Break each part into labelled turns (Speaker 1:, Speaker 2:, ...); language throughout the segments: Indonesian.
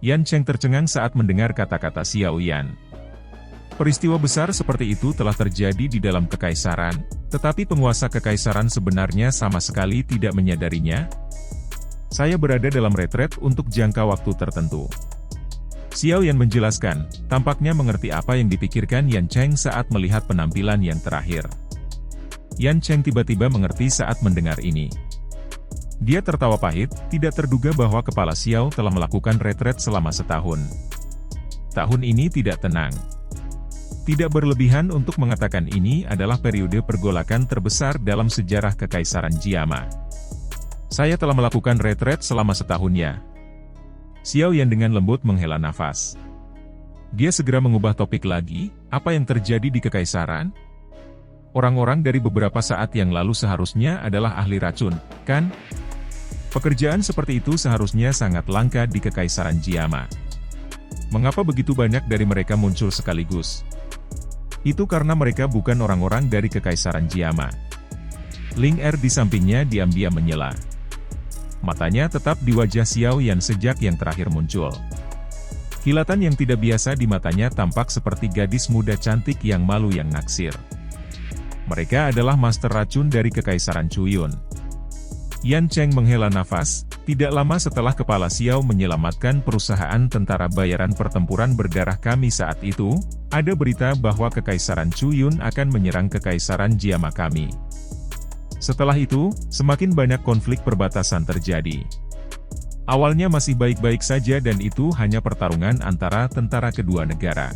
Speaker 1: Yan Cheng tercengang saat mendengar kata-kata Xiao Yan. Peristiwa besar seperti itu telah terjadi di dalam kekaisaran, tetapi penguasa kekaisaran sebenarnya sama sekali tidak menyadarinya. Saya berada dalam retret untuk jangka waktu tertentu. Xiao Yan menjelaskan, tampaknya mengerti apa yang dipikirkan Yan Cheng saat melihat penampilan yang terakhir. Yan Cheng tiba-tiba mengerti saat mendengar ini. Dia tertawa pahit, tidak terduga bahwa kepala Xiao telah melakukan retret selama setahun. Tahun ini tidak tenang. Tidak berlebihan untuk mengatakan ini adalah periode pergolakan terbesar dalam sejarah Kekaisaran Jiama. Saya telah melakukan retret selama setahun ya. Xiao Yan dengan lembut menghela nafas. Dia segera mengubah topik lagi, apa yang terjadi di Kekaisaran? Orang-orang dari beberapa saat yang lalu seharusnya adalah ahli racun, kan? Pekerjaan seperti itu seharusnya sangat langka di Kekaisaran Jiama. Mengapa begitu banyak dari mereka muncul sekaligus? Itu karena mereka bukan orang-orang dari Kekaisaran Jiama. Ling Er di sampingnya diam-diam menyela. Matanya tetap di wajah Xiao Yan sejak yang terakhir muncul. Kilatan yang tidak biasa di matanya tampak seperti gadis muda cantik yang malu yang naksir. Mereka adalah master racun dari Kekaisaran Chuyun. Yan Cheng menghela nafas, tidak lama setelah kepala Xiao menyelamatkan perusahaan tentara bayaran pertempuran berdarah kami saat itu, ada berita bahwa Kekaisaran Chuyun akan menyerang Kekaisaran Jiama kami. Setelah itu, semakin banyak konflik perbatasan terjadi. Awalnya masih baik-baik saja dan itu hanya pertarungan antara tentara kedua negara.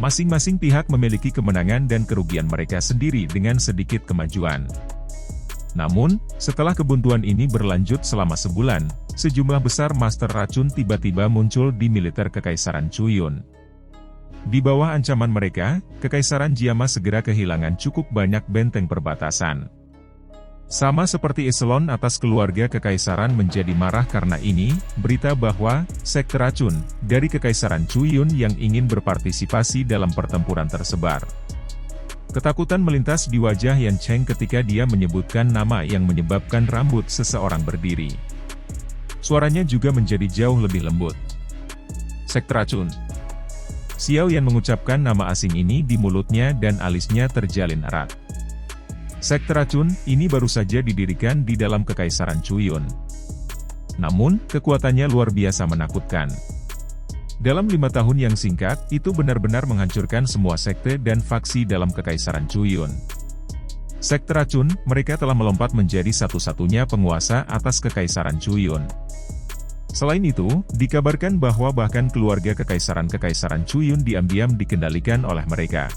Speaker 1: Masing-masing pihak memiliki kemenangan dan kerugian mereka sendiri dengan sedikit kemajuan. Namun, setelah kebuntuan ini berlanjut selama sebulan, sejumlah besar master racun tiba-tiba muncul di militer Kekaisaran Chuyun. Di bawah ancaman mereka, Kekaisaran Jiama segera kehilangan cukup banyak benteng perbatasan. Sama seperti eselon atas keluarga Kekaisaran menjadi marah karena ini, berita bahwa sekte racun dari Kekaisaran Chuyun yang ingin berpartisipasi dalam pertempuran tersebar. Ketakutan melintas di wajah Yan Cheng ketika dia menyebutkan nama yang menyebabkan rambut seseorang berdiri. Suaranya juga menjadi jauh lebih lembut. Sekte racun. Xiao Yan mengucapkan nama asing ini di mulutnya dan alisnya terjalin erat. Sekte racun ini baru saja didirikan di dalam Kekaisaran Chuyun. Namun, kekuatannya luar biasa menakutkan. Dalam 5 tahun yang singkat, itu benar-benar menghancurkan semua sekte dan faksi dalam Kekaisaran Chuyun. Sekte racun, mereka telah melompat menjadi satu-satunya penguasa atas Kekaisaran Chuyun. Selain itu, dikabarkan bahwa bahkan keluarga Kekaisaran Chuyun diam-diam dikendalikan oleh mereka.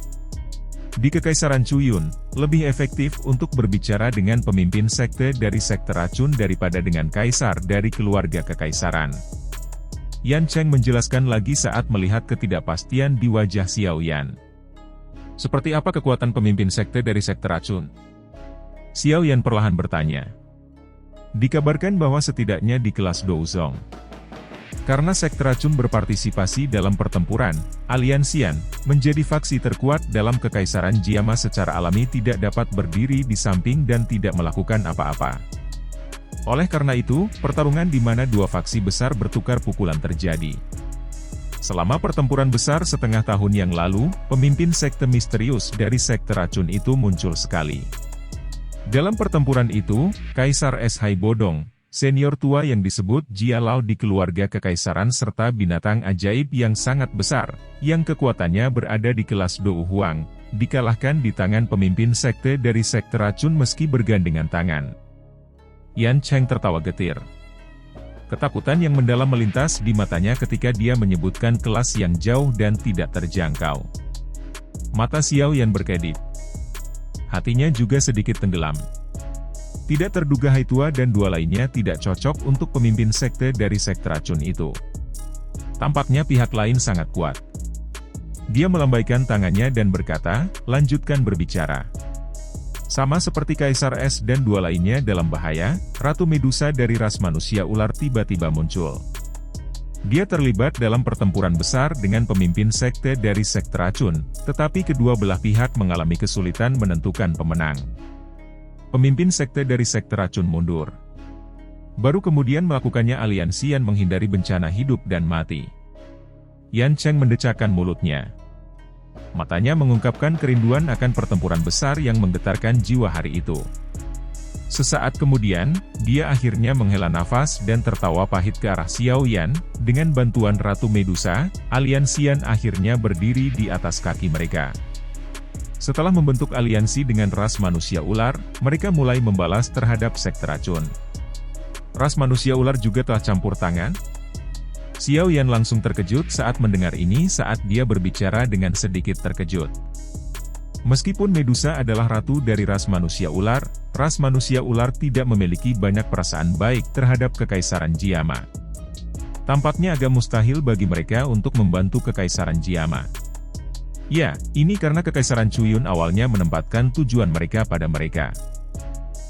Speaker 1: Di Kekaisaran Chuyun, lebih efektif untuk berbicara dengan pemimpin sekte dari sekte racun daripada dengan kaisar dari keluarga kekaisaran. Yan Cheng menjelaskan lagi saat melihat ketidakpastian di wajah Xiao Yan. Seperti apa kekuatan pemimpin sekte dari sekte racun? Xiao Yan perlahan bertanya. Dikabarkan bahwa setidaknya di kelas Douzong. Karena sekte racun berpartisipasi dalam pertempuran, Aliansian menjadi faksi terkuat dalam Kekaisaran Jiama secara alami tidak dapat berdiri di samping dan tidak melakukan apa-apa. Oleh karena itu, pertarungan di mana dua faksi besar bertukar pukulan terjadi. Selama pertempuran besar setengah tahun yang lalu, pemimpin sekte misterius dari sekte racun itu muncul sekali. Dalam pertempuran itu, Kaisar Shai Bodong, senior tua yang disebut Jia Lao di keluarga kekaisaran serta binatang ajaib yang sangat besar, yang kekuatannya berada di kelas Dou Huang, dikalahkan di tangan pemimpin sekte dari sekte racun meski bergandengan tangan. Yan Cheng tertawa getir. Ketakutan yang mendalam melintas di matanya ketika dia menyebutkan kelas yang jauh dan tidak terjangkau. Mata Xiao Yan berkedip. Hatinya juga sedikit tenggelam. Tidak terduga Hai Tua dan dua lainnya tidak cocok untuk pemimpin sekte dari sekte racun itu. Tampaknya pihak lain sangat kuat. Dia melambaikan tangannya dan berkata, lanjutkan berbicara. Sama seperti Kaisar S dan dua lainnya dalam bahaya, Ratu Medusa dari ras manusia ular tiba-tiba muncul. Dia terlibat dalam pertempuran besar dengan pemimpin sekte dari sekte racun, tetapi kedua belah pihak mengalami kesulitan menentukan pemenang. Pemimpin sekte dari sekte racun mundur. Baru kemudian melakukannya aliansi Yan menghindari bencana hidup dan mati. Yan Cheng mendecakkan mulutnya. Matanya mengungkapkan kerinduan akan pertempuran besar yang menggetarkan jiwa hari itu. Sesaat kemudian, dia akhirnya menghela nafas dan tertawa pahit ke arah Xiao Yan. Dengan bantuan Ratu Medusa, aliansi Yan akhirnya berdiri di atas kaki mereka. Setelah membentuk aliansi dengan ras manusia ular, mereka mulai membalas terhadap sekte racun. Ras manusia ular juga telah campur tangan. Xiao Yan langsung terkejut saat mendengar ini saat dia berbicara dengan sedikit terkejut. Meskipun Medusa adalah ratu dari ras manusia ular tidak memiliki banyak perasaan baik terhadap Kekaisaran Jiama. Tampaknya agak mustahil bagi mereka untuk membantu Kekaisaran Jiama. Ya, ini karena Kekaisaran Chuyun awalnya menempatkan tujuan mereka pada mereka.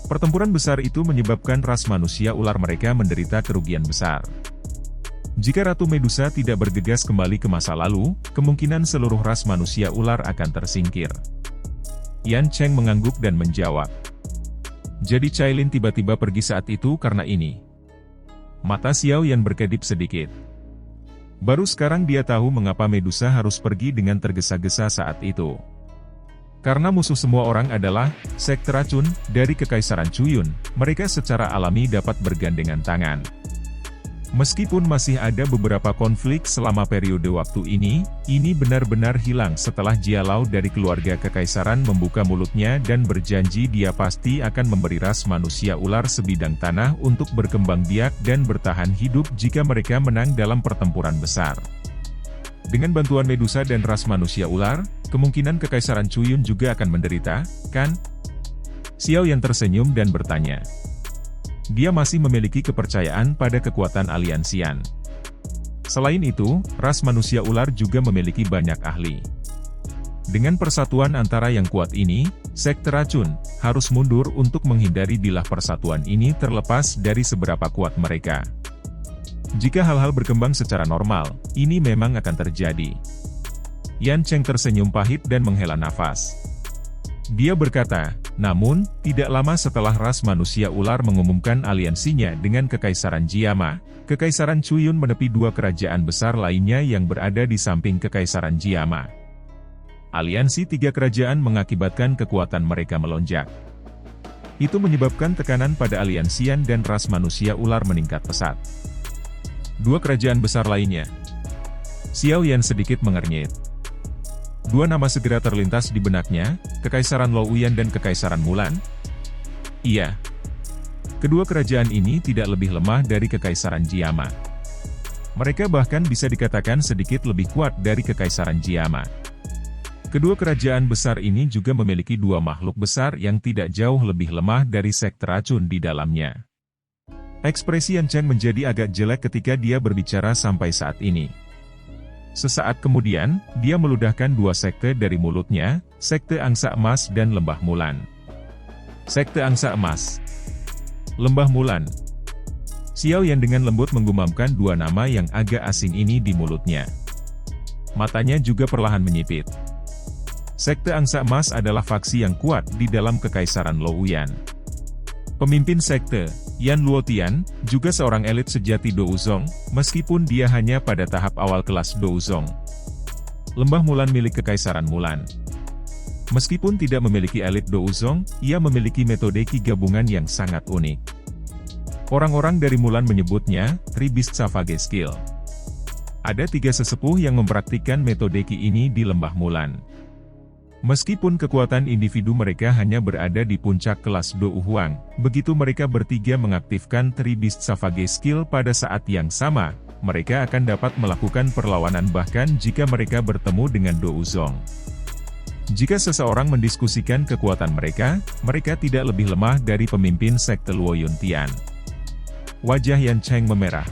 Speaker 1: Pertempuran besar itu menyebabkan ras manusia ular mereka menderita kerugian besar. Jika Ratu Medusa tidak bergegas kembali ke masa lalu, kemungkinan seluruh ras manusia ular akan tersingkir. Yan Cheng mengangguk dan menjawab. Jadi Cailin tiba-tiba pergi saat itu karena ini. Mata Xiao Yan berkedip sedikit. Baru sekarang dia tahu mengapa Medusa harus pergi dengan tergesa-gesa saat itu. Karena musuh semua orang adalah sekte racun dari Kekaisaran Chuyun, mereka secara alami dapat bergandengan tangan. Meskipun masih ada beberapa konflik selama periode waktu ini benar-benar hilang setelah Jialau dari keluarga Kekaisaran membuka mulutnya dan berjanji dia pasti akan memberi ras manusia ular sebidang tanah untuk berkembang biak dan bertahan hidup jika mereka menang dalam pertempuran besar. Dengan bantuan Medusa dan ras manusia ular, kemungkinan Kekaisaran Chuyun juga akan menderita, kan? Xiao Yan tersenyum dan bertanya. Dia masih memiliki kepercayaan pada kekuatan aliansi Yan. Selain itu, ras manusia ular juga memiliki banyak ahli. Dengan persatuan antara yang kuat ini, sekte racun harus mundur untuk menghindari bila persatuan ini terlepas dari seberapa kuat mereka. Jika hal-hal berkembang secara normal, ini memang akan terjadi. Yan Cheng tersenyum pahit dan menghela nafas. Dia berkata, namun, tidak lama setelah ras manusia ular mengumumkan aliansinya dengan Kekaisaran Jiama, Kekaisaran Chuyun menepi dua kerajaan besar lainnya yang berada di samping Kekaisaran Jiama. Aliansi tiga kerajaan mengakibatkan kekuatan mereka melonjak. Itu menyebabkan tekanan pada aliansi Yan dan ras manusia ular meningkat pesat. Dua kerajaan besar lainnya. Xiao Yan sedikit mengernyit. Dua nama segera terlintas di benaknya, Kekaisaran Luoyuan dan Kekaisaran Mulan. Iya. Kedua kerajaan ini tidak lebih lemah dari Kekaisaran Jiama. Mereka bahkan bisa dikatakan sedikit lebih kuat dari Kekaisaran Jiama. Kedua kerajaan besar ini juga memiliki dua makhluk besar yang tidak jauh lebih lemah dari sekte racun di dalamnya. Ekspresi Yan Cheng menjadi agak jelek ketika dia berbicara sampai saat ini. Sesaat kemudian, dia meludahkan dua sekte dari mulutnya, Sekte Angsa Emas dan Lembah Mulan. Sekte Angsa Emas, Lembah Mulan. Xiao Yan dengan lembut menggumamkan dua nama yang agak asing ini di mulutnya. Matanya juga perlahan menyipit. Sekte Angsa Emas adalah faksi yang kuat di dalam Kekaisaran Luoyuan. Pemimpin sekte, Yan Luotian, juga seorang elit sejati Douzong, meskipun dia hanya pada tahap awal kelas Douzong. Lembah Mulan milik Kekaisaran Mulan. Meskipun tidak memiliki elit Douzong, ia memiliki metode Qi gabungan yang sangat unik. Orang-orang dari Mulan menyebutnya, Three Beast Savage Skill. Ada tiga sesepuh yang mempraktikkan metode Qi ini di Lembah Mulan. Meskipun kekuatan individu mereka hanya berada di puncak kelas Dou Huang, begitu mereka bertiga mengaktifkan Three Beast Savage Skill pada saat yang sama, mereka akan dapat melakukan perlawanan bahkan jika mereka bertemu dengan Douzong. Jika seseorang mendiskusikan kekuatan mereka, mereka tidak lebih lemah dari pemimpin sekte Luoyuan Tian. Wajah Yan Cheng memerah.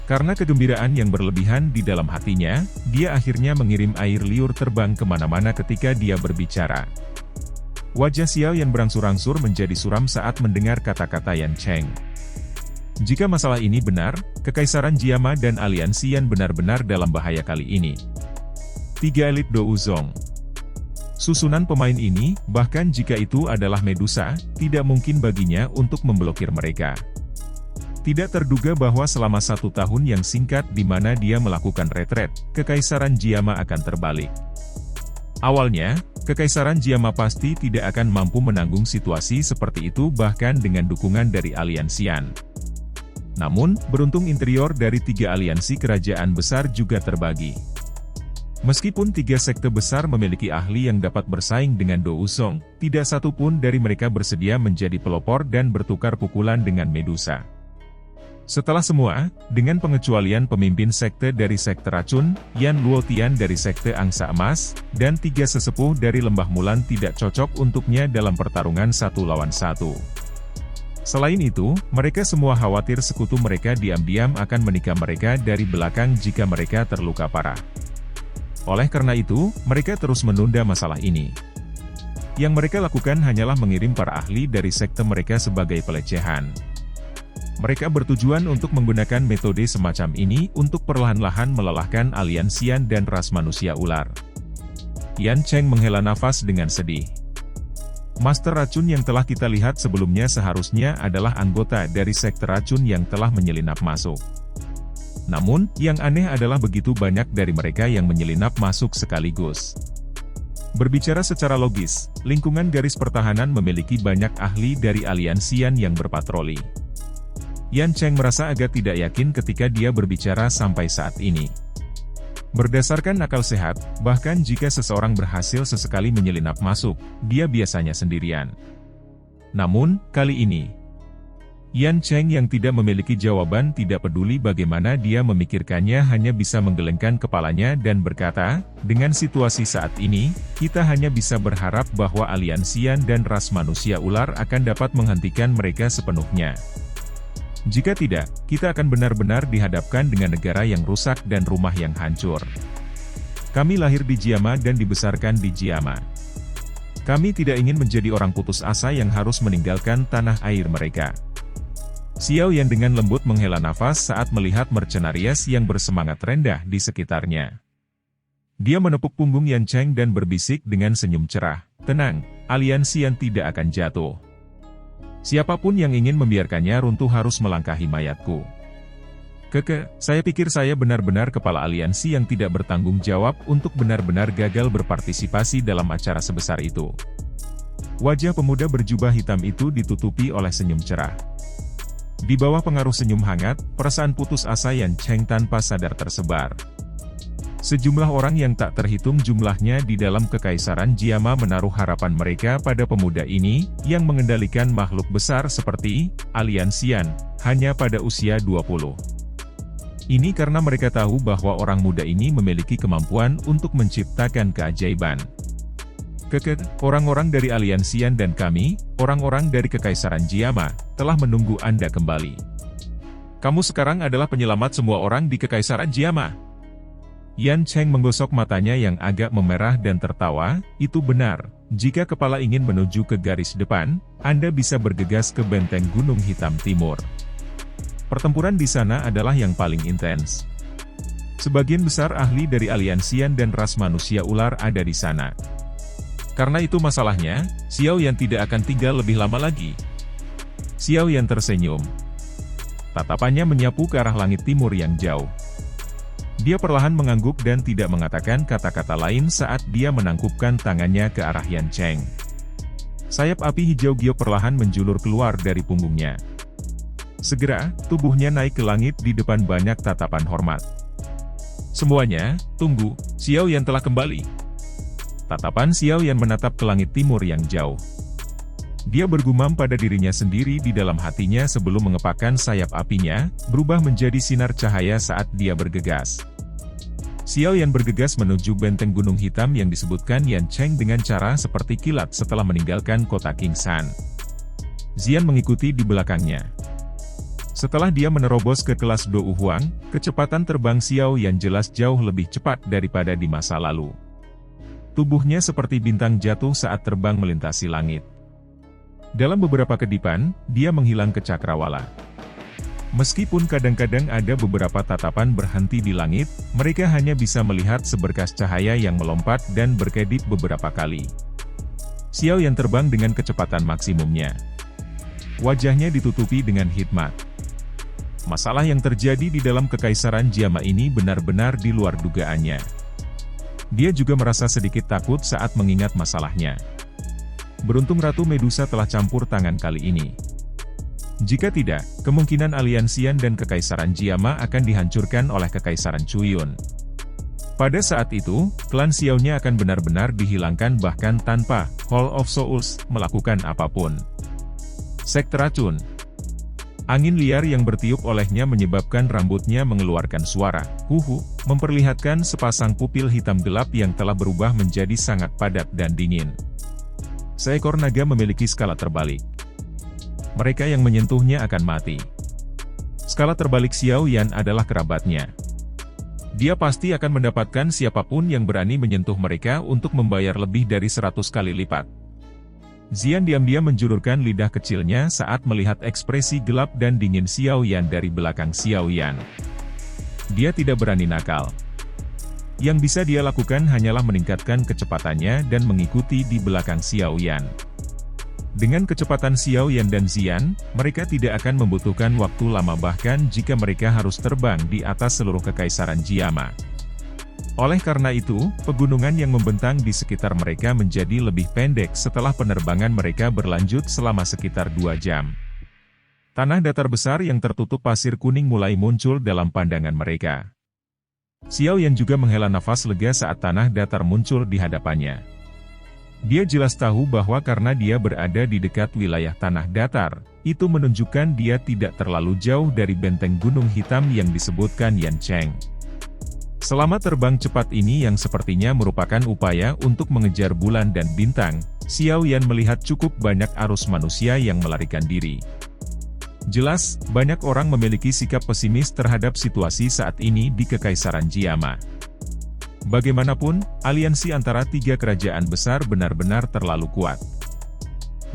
Speaker 1: Karena kegembiraan yang berlebihan di dalam hatinya, dia akhirnya mengirim air liur terbang kemana-mana ketika dia berbicara. Wajah Xiao Yan berangsur-angsur menjadi suram saat mendengar kata-kata Yan Cheng. Jika masalah ini benar, Kekaisaran Jiama dan aliansi Yan benar-benar dalam bahaya kali ini. Tiga elit Douzong. Susunan pemain ini, bahkan jika itu adalah Medusa, tidak mungkin baginya untuk memblokir mereka. Tidak terduga bahwa selama 1 tahun yang singkat di mana dia melakukan retret, Kekaisaran Jiama akan terbalik. Awalnya, Kekaisaran Jiama pasti tidak akan mampu menanggung situasi seperti itu bahkan dengan dukungan dari aliansian. Namun, beruntung interior dari 3 aliansi kerajaan besar juga terbagi. Meskipun 3 sekte besar memiliki ahli yang dapat bersaing dengan Do Usong, tidak satu pun dari mereka bersedia menjadi pelopor dan bertukar pukulan dengan Medusa. Setelah semua, dengan pengecualian pemimpin sekte dari sekte racun, Yan Luotian dari sekte angsa emas, dan 3 sesepuh dari lembah Mulan tidak cocok untuknya dalam pertarungan 1 lawan 1. Selain itu, mereka semua khawatir sekutu mereka diam-diam akan menikam mereka dari belakang jika mereka terluka parah. Oleh karena itu, mereka terus menunda masalah ini. Yang mereka lakukan hanyalah mengirim para ahli dari sekte mereka sebagai pelecehan. Mereka bertujuan untuk menggunakan metode semacam ini untuk perlahan-lahan melelahkan aliansian dan ras manusia ular. Yan Cheng menghela nafas dengan sedih. Master racun yang telah kita lihat sebelumnya seharusnya adalah anggota dari sekte racun yang telah menyelinap masuk. Namun, yang aneh adalah begitu banyak dari mereka yang menyelinap masuk sekaligus. Berbicara secara logis, lingkungan garis pertahanan memiliki banyak ahli dari aliansian yang berpatroli. Yan Cheng merasa agak tidak yakin ketika dia berbicara sampai saat ini. Berdasarkan akal sehat, bahkan jika seseorang berhasil sesekali menyelinap masuk, dia biasanya sendirian. Namun, kali ini, Yan Cheng yang tidak memiliki jawaban tidak peduli bagaimana dia memikirkannya hanya bisa menggelengkan kepalanya dan berkata, dengan situasi saat ini, kita hanya bisa berharap bahwa aliansian dan ras manusia ular akan dapat menghentikan mereka sepenuhnya. Jika tidak, kita akan benar-benar dihadapkan dengan negara yang rusak dan rumah yang hancur. Kami lahir di Jiama dan dibesarkan di Jiama. Kami tidak ingin menjadi orang putus asa yang harus meninggalkan tanah air mereka. Xiao Yan dengan lembut menghela nafas saat melihat mercenarius yang bersemangat rendah di sekitarnya. Dia menepuk punggung Yan Cheng dan berbisik dengan senyum cerah, "Tenang, aliansi yang tidak akan jatuh. Siapapun yang ingin membiarkannya runtuh harus melangkahi mayatku." Saya pikir saya benar-benar kepala aliansi yang tidak bertanggung jawab untuk benar-benar gagal berpartisipasi dalam acara sebesar itu. Wajah pemuda berjubah hitam itu ditutupi oleh senyum cerah. Di bawah pengaruh senyum hangat, perasaan putus asa Yan Cheng tanpa sadar tersebar. Sejumlah orang yang tak terhitung jumlahnya di dalam Kekaisaran Jiama menaruh harapan mereka pada pemuda ini, yang mengendalikan makhluk besar seperti aliansian, hanya pada usia 20. Ini karena mereka tahu bahwa orang muda ini memiliki kemampuan untuk menciptakan keajaiban. Orang-orang dari aliansian dan kami, orang-orang dari Kekaisaran Jiama, telah menunggu Anda kembali. Kamu sekarang adalah penyelamat semua orang di Kekaisaran Jiama. Yan Cheng menggosok matanya yang agak memerah dan tertawa, itu benar, jika kepala ingin menuju ke garis depan, Anda bisa bergegas ke benteng Gunung Hitam Timur. Pertempuran di sana adalah yang paling intens. Sebagian besar ahli dari aliansian dan ras manusia ular ada di sana. Karena itu masalahnya, Xiao Yan tidak akan tinggal lebih lama lagi. Xiao Yan tersenyum. Tatapannya menyapu ke arah langit timur yang jauh. Dia perlahan mengangguk dan tidak mengatakan kata-kata lain saat dia menangkupkan tangannya ke arah Yan Cheng. Sayap api hijau giok perlahan menjulur keluar dari punggungnya. Segera, tubuhnya naik ke langit di depan banyak tatapan hormat. Semuanya, tunggu, Xiao Yan telah kembali. Tatapan Xiao Yan menatap ke langit timur yang jauh. Dia bergumam pada dirinya sendiri di dalam hatinya sebelum mengepakkan sayap apinya, berubah menjadi sinar cahaya saat dia bergegas. Xiao Yan bergegas menuju benteng Gunung Hitam yang disebutkan Yan Cheng dengan cara seperti kilat setelah meninggalkan kota King San. Xian mengikuti di belakangnya. Setelah dia menerobos ke kelas Do Huang, kecepatan terbang Xiao Yan jelas jauh lebih cepat daripada di masa lalu. Tubuhnya seperti bintang jatuh saat terbang melintasi langit. Dalam beberapa kedipan, dia menghilang ke cakrawala. Meskipun kadang-kadang ada beberapa tatapan berhenti di langit, mereka hanya bisa melihat seberkas cahaya yang melompat dan berkedip beberapa kali. Xiao Yan terbang dengan kecepatan maksimumnya. Wajahnya ditutupi dengan hikmat. Masalah yang terjadi di dalam Kekaisaran Jiama ini benar-benar di luar dugaannya. Dia juga merasa sedikit takut saat mengingat masalahnya. Beruntung Ratu Medusa telah campur tangan kali ini. Jika tidak, kemungkinan aliansian dan Kekaisaran Jiama akan dihancurkan oleh Kekaisaran Chuyun. Pada saat itu, klan Xiaonya akan benar-benar dihilangkan bahkan tanpa Hall of Souls melakukan apapun. Sekte Racun. Angin liar yang bertiup olehnya menyebabkan rambutnya mengeluarkan suara, huhu, memperlihatkan sepasang pupil hitam gelap yang telah berubah menjadi sangat padat dan dingin. Seekor naga memiliki skala terbalik. Mereka yang menyentuhnya akan mati. Skala terbalik Xiao Yan adalah kerabatnya. Dia pasti akan mendapatkan siapapun yang berani menyentuh mereka untuk membayar lebih dari 100 kali lipat. Xian diam-diam menjulurkan lidah kecilnya saat melihat ekspresi gelap dan dingin Xiao Yan dari belakang Xiao Yan. Dia tidak berani nakal. Yang bisa dia lakukan hanyalah meningkatkan kecepatannya dan mengikuti di belakang Xiao Yan. Dengan kecepatan Xiao Yan dan Xian, mereka tidak akan membutuhkan waktu lama bahkan jika mereka harus terbang di atas seluruh Kekaisaran Jiama. Oleh karena itu, pegunungan yang membentang di sekitar mereka menjadi lebih pendek setelah penerbangan mereka berlanjut selama sekitar 2 jam. Tanah datar besar yang tertutup pasir kuning mulai muncul dalam pandangan mereka. Xiao Yan juga menghela nafas lega saat tanah datar muncul di hadapannya. Dia jelas tahu bahwa karena dia berada di dekat wilayah tanah datar, itu menunjukkan dia tidak terlalu jauh dari benteng gunung hitam yang disebutkan Yan Cheng. Selama terbang cepat ini yang sepertinya merupakan upaya untuk mengejar bulan dan bintang, Xiao Yan melihat cukup banyak arus manusia yang melarikan diri. Jelas, banyak orang memiliki sikap pesimis terhadap situasi saat ini di Kekaisaran Jiama. Bagaimanapun, aliansi antara 3 kerajaan besar benar-benar terlalu kuat.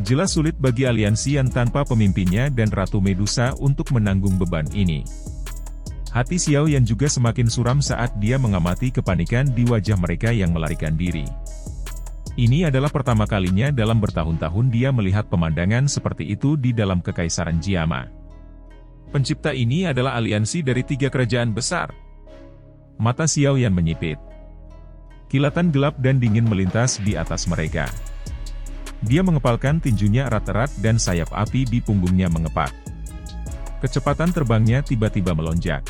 Speaker 1: Jelas sulit bagi aliansi yang tanpa pemimpinnya dan Ratu Medusa untuk menanggung beban ini. Hati Xiao Yan juga semakin suram saat dia mengamati kepanikan di wajah mereka yang melarikan diri. Ini adalah pertama kalinya dalam bertahun-tahun dia melihat pemandangan seperti itu di dalam Kekaisaran Jiama. Pencipta ini adalah aliansi dari 3 kerajaan besar. Mata Xiao Yan menyipit. Kilatan gelap dan dingin melintas di atas mereka. Dia mengepalkan tinjunya erat-erat dan sayap api di punggungnya mengepak. Kecepatan terbangnya tiba-tiba melonjak.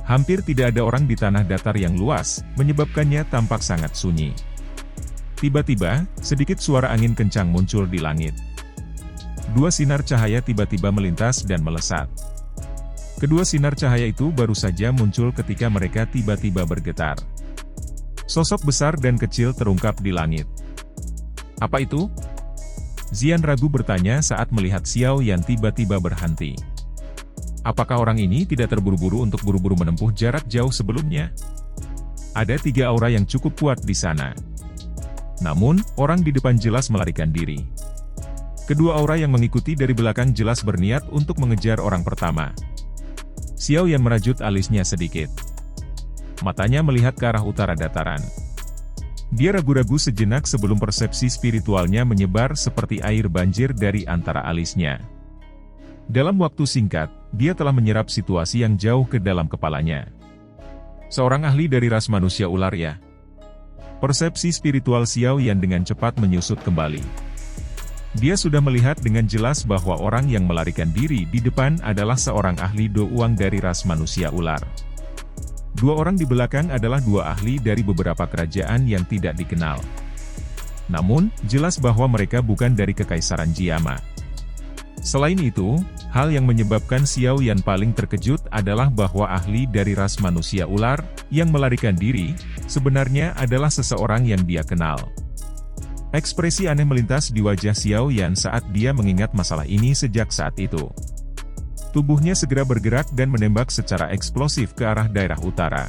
Speaker 1: Hampir tidak ada orang di tanah datar yang luas, menyebabkannya tampak sangat sunyi. Tiba-tiba, sedikit suara angin kencang muncul di langit. 2 sinar cahaya tiba-tiba melintas dan melesat. Kedua sinar cahaya itu baru saja muncul ketika mereka tiba-tiba bergetar. Sosok besar dan kecil terungkap di langit. Apa itu? Xian ragu bertanya saat melihat Xiao Yan tiba-tiba berhenti. Apakah orang ini tidak terburu-buru untuk buru-buru menempuh jarak jauh sebelumnya? Ada 3 aura yang cukup kuat di sana. Namun, orang di depan jelas melarikan diri. Kedua aura yang mengikuti dari belakang jelas berniat untuk mengejar orang pertama. Xiao Yan merajut alisnya sedikit. Matanya melihat ke arah utara dataran. Dia ragu-ragu sejenak sebelum persepsi spiritualnya menyebar seperti air banjir dari antara alisnya. Dalam waktu singkat, dia telah menyerap situasi yang jauh ke dalam kepalanya. Seorang ahli dari ras manusia ular ya? Persepsi spiritual Xiao Yan dengan cepat menyusut kembali. Dia sudah melihat dengan jelas bahwa orang yang melarikan diri di depan adalah seorang ahli Do Uang dari ras manusia ular. 2 orang di belakang adalah 2 ahli dari beberapa kerajaan yang tidak dikenal. Namun, jelas bahwa mereka bukan dari Kekaisaran Jiama. Selain itu, hal yang menyebabkan Xiao Yan paling terkejut adalah bahwa ahli dari ras manusia ular, yang melarikan diri, sebenarnya adalah seseorang yang dia kenal. Ekspresi aneh melintas di wajah Xiao Yan saat dia mengingat masalah ini sejak saat itu. Tubuhnya segera bergerak dan menembak secara eksplosif ke arah daerah utara.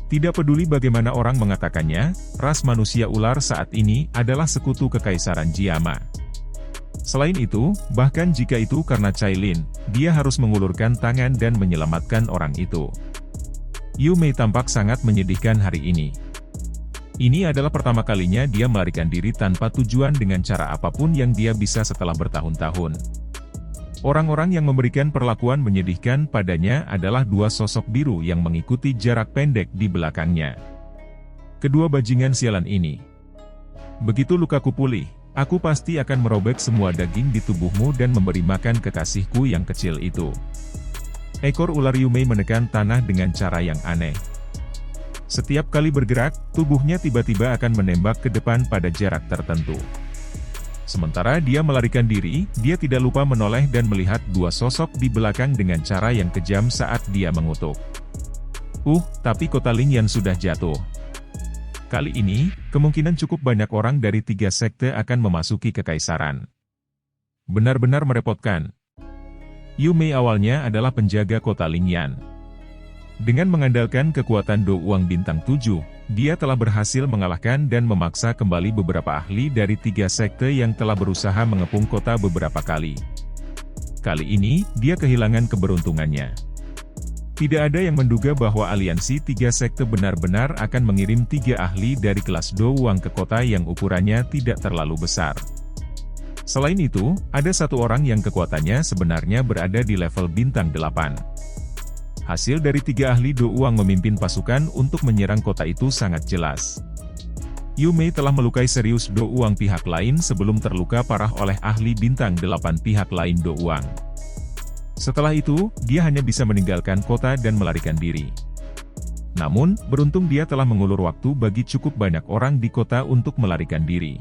Speaker 1: Tidak peduli bagaimana orang mengatakannya, ras manusia ular saat ini adalah sekutu Kekaisaran Jiama. Selain itu, bahkan jika itu karena Cailin, dia harus mengulurkan tangan dan menyelamatkan orang itu. Yu Mei tampak sangat menyedihkan hari ini. Ini adalah pertama kalinya dia melarikan diri tanpa tujuan dengan cara apapun yang dia bisa setelah bertahun-tahun. Orang-orang yang memberikan perlakuan menyedihkan padanya adalah dua sosok biru yang mengikuti jarak pendek di belakangnya. Kedua bajingan sialan ini. Begitu lukaku pulih, aku pasti akan merobek semua daging di tubuhmu dan memberi makan kekasihku yang kecil itu. Ekor ular Yumei menekan tanah dengan cara yang aneh. Setiap kali bergerak, tubuhnya tiba-tiba akan menembak ke depan pada jarak tertentu. Sementara dia melarikan diri, dia tidak lupa menoleh dan melihat dua sosok di belakang dengan cara yang kejam saat dia mengutuk. Tapi kota Lingyan sudah jatuh. Kali ini, kemungkinan cukup banyak orang dari 3 sekte akan memasuki kekaisaran. Benar-benar merepotkan. Yumei awalnya adalah penjaga kota Lingyan. Dengan mengandalkan kekuatan Do Uang Bintang 7, dia telah berhasil mengalahkan dan memaksa kembali beberapa ahli dari 3 sekte yang telah berusaha mengepung kota beberapa kali. Kali ini, dia kehilangan keberuntungannya. Tidak ada yang menduga bahwa aliansi 3 sekte benar-benar akan mengirim 3 ahli dari kelas Do Uang ke kota yang ukurannya tidak terlalu besar. Selain itu, ada satu orang yang kekuatannya sebenarnya berada di level bintang 8. Hasil dari 3 ahli Do Uang memimpin pasukan untuk menyerang kota itu sangat jelas. Yumei telah melukai serius Do Uang pihak lain sebelum terluka parah oleh ahli bintang 8 pihak lain Do Uang. Setelah itu, dia hanya bisa meninggalkan kota dan melarikan diri. Namun, beruntung dia telah mengulur waktu bagi cukup banyak orang di kota untuk melarikan diri.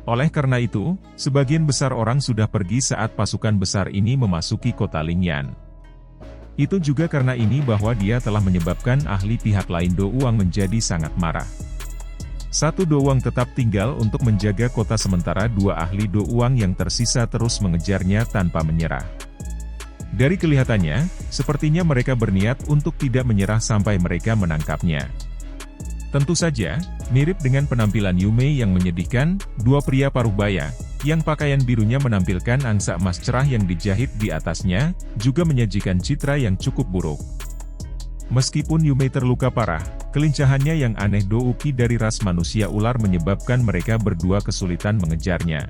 Speaker 1: Oleh karena itu, sebagian besar orang sudah pergi saat pasukan besar ini memasuki kota Lingyan. Itu juga karena ini bahwa dia telah menyebabkan ahli pihak lain Do Uang menjadi sangat marah. Satu Do Uang tetap tinggal untuk menjaga kota sementara 2 ahli Do Uang yang tersisa terus mengejarnya tanpa menyerah. Dari kelihatannya, sepertinya mereka berniat untuk tidak menyerah sampai mereka menangkapnya. Tentu saja, mirip dengan penampilan Yumei yang menyedihkan, 2 pria paruh baya, yang pakaian birunya menampilkan angsa emas cerah yang dijahit di atasnya, juga menyajikan citra yang cukup buruk. Meskipun Yumei terluka parah, kelincahannya yang aneh Do Uki dari ras manusia ular menyebabkan mereka berdua kesulitan mengejarnya.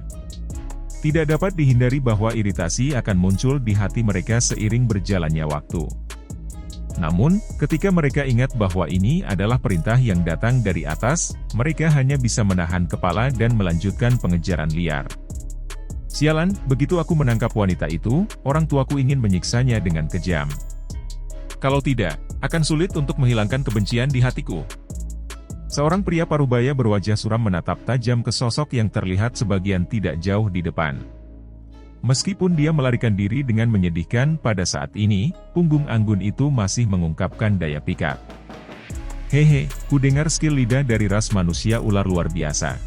Speaker 1: Tidak dapat dihindari bahwa iritasi akan muncul di hati mereka seiring berjalannya waktu. Namun, ketika mereka ingat bahwa ini adalah perintah yang datang dari atas, mereka hanya bisa menahan kepala dan melanjutkan pengejaran liar. Sialan, begitu aku menangkap wanita itu, orang tuaku ingin menyiksanya dengan kejam. Kalau tidak, akan sulit untuk menghilangkan kebencian di hatiku. Seorang pria parubaya berwajah suram menatap tajam ke sosok yang terlihat sebagian tidak jauh di depan. Meskipun dia melarikan diri dengan menyedihkan pada saat ini, punggung anggun itu masih mengungkapkan daya pikat. Hehe, ku dengar skill lidah dari ras manusia ular luar biasa.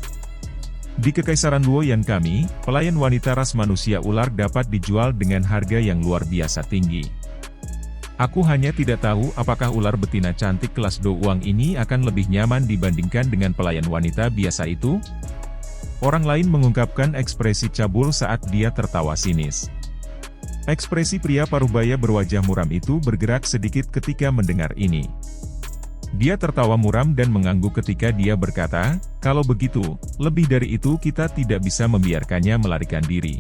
Speaker 1: Di Kekaisaran Luoyan kami, pelayan wanita ras manusia ular dapat dijual dengan harga yang luar biasa tinggi. Aku hanya tidak tahu apakah ular betina cantik kelas Do Uang ini akan lebih nyaman dibandingkan dengan pelayan wanita biasa itu? Orang lain mengungkapkan ekspresi cabul saat dia tertawa sinis. Ekspresi pria parubaya berwajah muram itu bergerak sedikit ketika mendengar ini. Dia tertawa muram dan mengangguk ketika dia berkata, kalau begitu, lebih dari itu kita tidak bisa membiarkannya melarikan diri.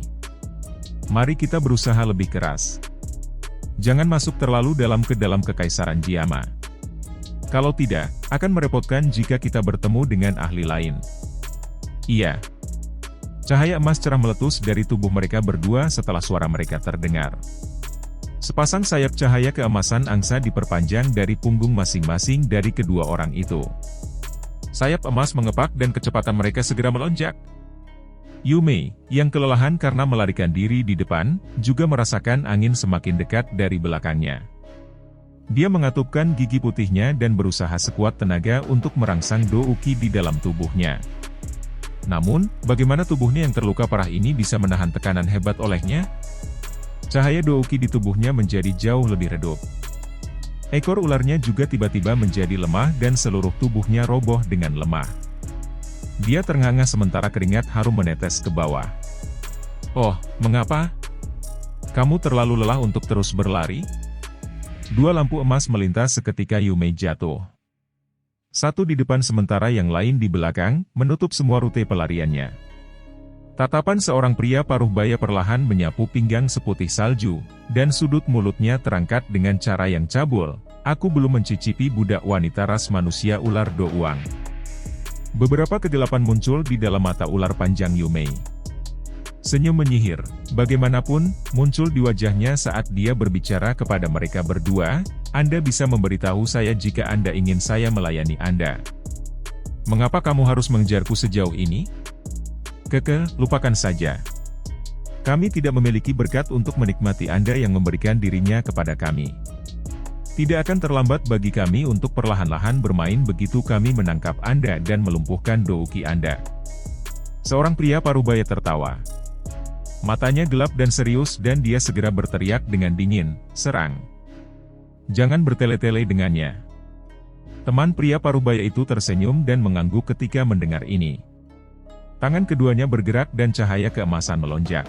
Speaker 1: Mari kita berusaha lebih keras. Jangan masuk terlalu dalam ke dalam Kekaisaran Jiama. Kalau tidak, akan merepotkan jika kita bertemu dengan ahli lain. Iya. Cahaya emas cerah meletus dari tubuh mereka berdua setelah suara mereka terdengar. Sepasang sayap cahaya keemasan angsa diperpanjang dari punggung masing-masing dari kedua orang itu. Sayap emas mengepak dan kecepatan mereka segera melonjak. Yumei, yang kelelahan karena melarikan diri di depan, juga merasakan angin semakin dekat dari belakangnya. Dia mengatupkan gigi putihnya dan berusaha sekuat tenaga untuk merangsang Do Uki di dalam tubuhnya. Namun, bagaimana tubuhnya yang terluka parah ini bisa menahan tekanan hebat olehnya? Cahaya Do Uki di tubuhnya menjadi jauh lebih redup. Ekor ularnya juga tiba-tiba menjadi lemah dan seluruh tubuhnya roboh dengan lemah. Dia ternganga sementara keringat harum menetes ke bawah. Oh, mengapa? Kamu terlalu lelah untuk terus berlari? 2 lampu emas melintas seketika Yumei jatuh. Satu di depan sementara yang lain di belakang, menutup semua rute pelariannya. Tatapan seorang pria paruh baya perlahan menyapu pinggang seputih salju, dan sudut mulutnya terangkat dengan cara yang cabul. Aku belum mencicipi budak wanita ras manusia ular do uang. Beberapa kegelapan muncul di dalam mata ular panjang Yumei. Senyum menyihir, bagaimanapun, muncul di wajahnya saat dia berbicara kepada mereka berdua. Anda bisa memberitahu saya jika Anda ingin saya melayani Anda. Mengapa kamu harus mengejarku sejauh ini? Lupakan saja. Kami tidak memiliki berkat untuk menikmati Anda yang memberikan dirinya kepada kami. Tidak akan terlambat bagi kami untuk perlahan-lahan bermain begitu kami menangkap Anda dan melumpuhkan douki Anda. Seorang pria parubaya tertawa. Matanya gelap dan serius dan dia segera berteriak dengan dingin, serang. Jangan bertele-tele dengannya. Teman pria parubaya itu tersenyum dan mengangguk ketika mendengar ini. Tangan keduanya bergerak dan cahaya keemasan melonjak.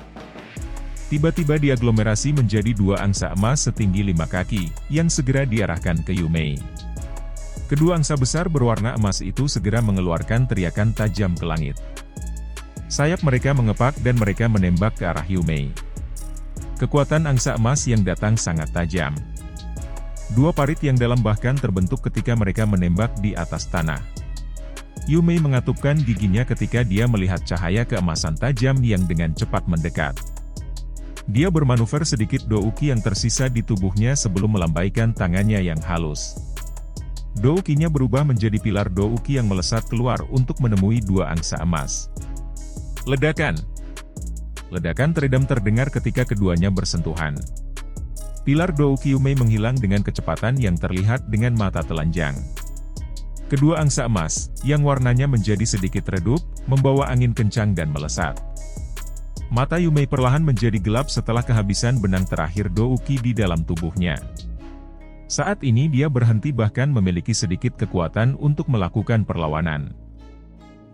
Speaker 1: Tiba-tiba diaglomerasi menjadi dua angsa emas setinggi 5 kaki, yang segera diarahkan ke Yumei. Kedua angsa besar berwarna emas itu segera mengeluarkan teriakan tajam ke langit. Sayap mereka mengepak dan mereka menembak ke arah Yumei. Kekuatan angsa emas yang datang sangat tajam. Dua parit yang dalam bahkan terbentuk ketika mereka menembak di atas tanah. Yumei mengatupkan giginya ketika dia melihat cahaya keemasan tajam yang dengan cepat mendekat. Dia bermanuver sedikit douki yang tersisa di tubuhnya sebelum melambaikan tangannya yang halus. Doukinya berubah menjadi pilar douki yang melesat keluar untuk menemui dua angsa emas. Ledakan! Ledakan teredam terdengar ketika keduanya bersentuhan. Pilar douki Yumei menghilang dengan kecepatan yang terlihat dengan mata telanjang. Kedua angsa emas, yang warnanya menjadi sedikit redup, membawa angin kencang dan melesat. Mata Yumei perlahan menjadi gelap setelah kehabisan benang terakhir douki di dalam tubuhnya. Saat ini dia berhenti bahkan memiliki sedikit kekuatan untuk melakukan perlawanan.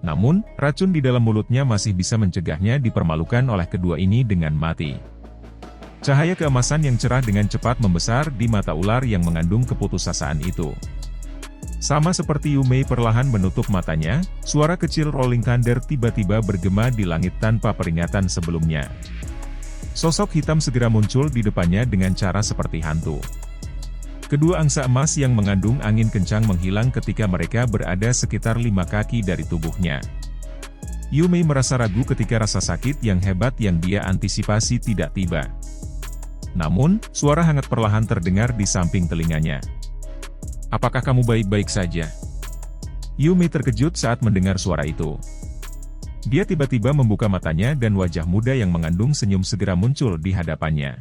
Speaker 1: Namun, racun di dalam mulutnya masih bisa mencegahnya dipermalukan oleh kedua ini dengan mati. Cahaya keemasan yang cerah dengan cepat membesar di mata ular yang mengandung keputusasaan itu. Sama seperti Yumei perlahan menutup matanya, suara kecil Rolling Thunder tiba-tiba bergema di langit tanpa peringatan sebelumnya. Sosok hitam segera muncul di depannya dengan cara seperti hantu. Kedua angsa emas yang mengandung angin kencang menghilang ketika mereka berada sekitar 5 kaki dari tubuhnya. Yumei merasa ragu ketika rasa sakit yang hebat yang dia antisipasi tidak tiba. Namun, suara hangat perlahan terdengar di samping telinganya. Apakah kamu baik-baik saja? Yumei terkejut saat mendengar suara itu. Dia tiba-tiba membuka matanya dan wajah muda yang mengandung senyum segera muncul di hadapannya.